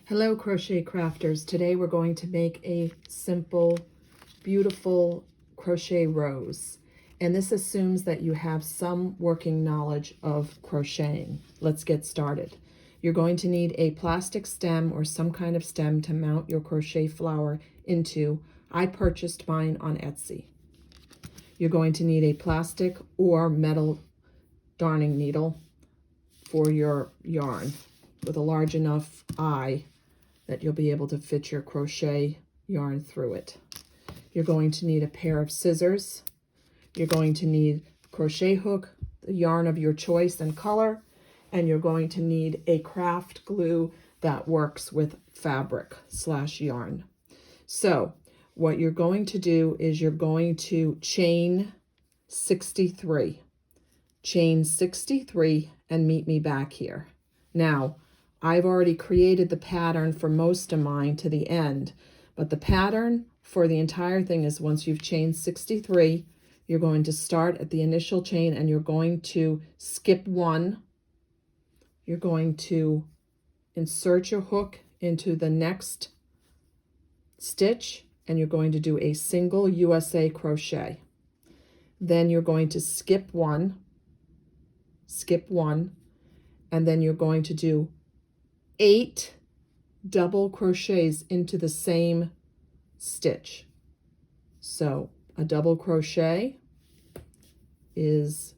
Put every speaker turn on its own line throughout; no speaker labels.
Hello, crochet crafters. Today we're going to make a simple, beautiful crochet rose. And this assumes that you have some working knowledge of crocheting. Let's get started. You're going to need a plastic stem or some kind of stem to mount your crochet flower into. I purchased mine on Etsy. You're going to need a plastic or metal darning needle for your yarn with a large enough eye that you'll be able to fit your crochet yarn through it. You're going to need a pair of scissors. You're going to need a crochet hook, the yarn of your choice and color, and you're going to need a craft glue that works with fabric/yarn. So what you're going to do is you're going to chain 63. Chain 63 and meet me back here. Now, I've already created the pattern for most of mine to the end, but the pattern for the entire thing is once you've chained 63, you're going to start at the initial chain and you're going to skip one. You're going to insert your hook into the next stitch and you're going to do a single USA crochet. Then you're going to skip one, and then you're going to do 8 double crochets into the same stitch. So a double crochet is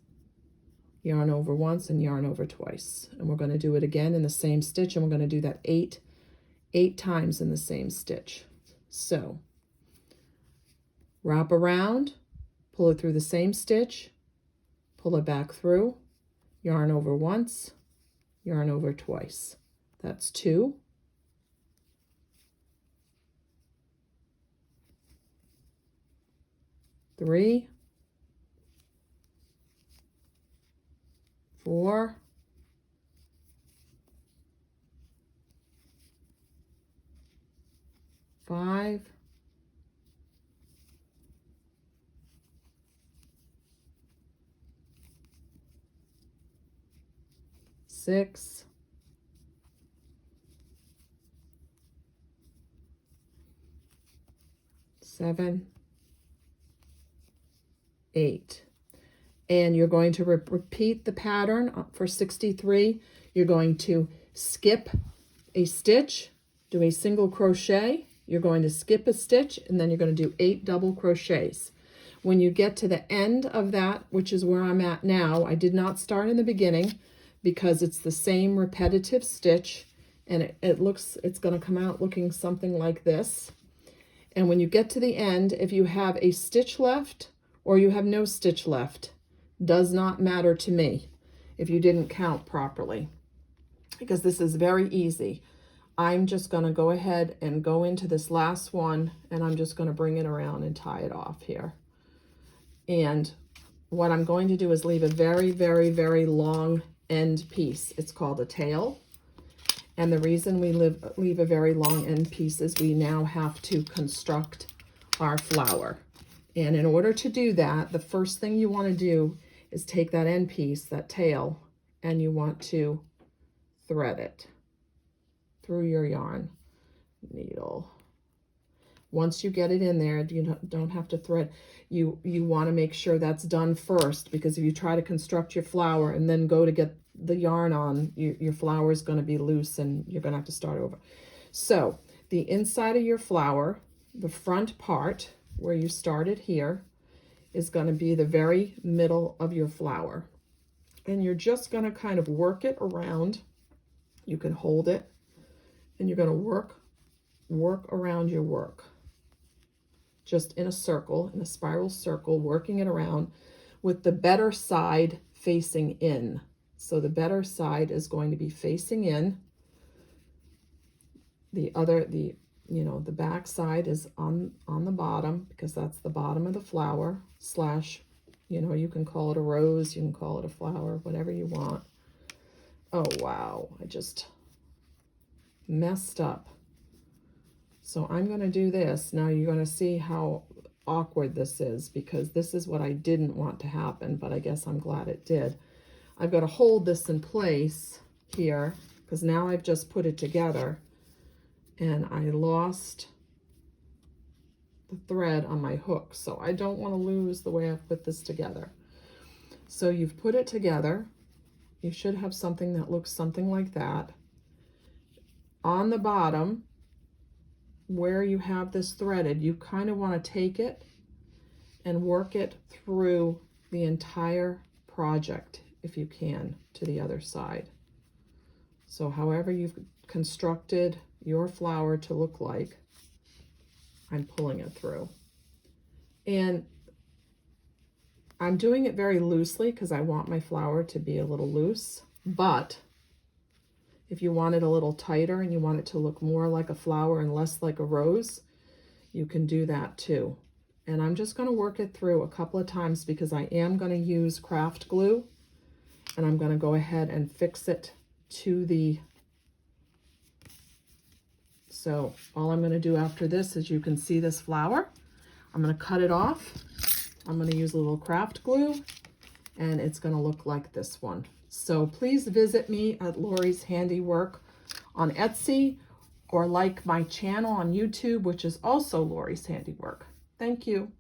yarn over once and yarn over twice. And we're going to do it again in the same stitch, and we're going to do that eight times in the same stitch. So wrap around, pull it through the same stitch, pull it back through, yarn over once, yarn over twice. That's 2. 3, 4, 5, 6, 7, 8. And you're going to repeat the pattern for 63. You're going to skip a stitch, do a single crochet. You're going to skip a stitch, and then you're going to do 8 double crochets. When you get to the end of that, which is where I'm at now, I did not start in the beginning because it's the same repetitive stitch, and it's going to come out looking something like this. And when you get to the end, if you have a stitch left or you have no stitch left, does not matter to me if you didn't count properly, because this is very easy. I'm just going to go ahead and go into this last one, and I'm just going to bring it around and tie it off here. And what I'm going to do is leave a very, very, very long end piece. It's called a tail. And the reason we leave a very long end piece is we now have to construct our flower. And in order to do that, the first thing you want to do is take that end piece, that tail, and you want to thread it through your yarn needle. Once you get it in there, you don't have to thread. You want to make sure that's done first, because if you try to construct your flower and then go to get the yarn on, your flower is going to be loose and you're going to have to start over. So the inside of your flower, the front part where you started here, is going to be the very middle of your flower. And you're just going to kind of work it around. You can hold it and you're going to work around your work. Just in a circle, in a spiral circle, working it around with the better side facing in. So the better side is going to be facing in. The back side is on the bottom, because that's the bottom of the flower slash, you can call it a rose, you can call it a flower, whatever you want. Oh, wow, I just messed up. So I'm going to do this. Now you're going to see how awkward this is, because this is what I didn't want to happen, but I guess I'm glad it did. I've got to hold this in place here, because now I've just put it together. and I lost the thread on my hook, so I don't want to lose the way I've put this together. So you've put it together. You should have something that looks something like that. On the bottom, where you have this threaded, you kind of want to take it and work it through the entire project, if you can, to the other side. So however you've constructed your flower to look like, I'm pulling it through. And I'm doing it very loosely because I want my flower to be a little loose, but if you want it a little tighter and you want it to look more like a flower and less like a rose, you can do that too. And I'm just going to work it through a couple of times because I am going to use craft glue, and I'm going to go ahead and fix it to the... So all I'm going to do after this is, you can see this flower. I'm going to cut it off. I'm going to use a little craft glue, and it's going to look like this one. So please visit me at Lori's Handiwork on Etsy, or like my channel on YouTube, which is also Lori's Handiwork. Thank you.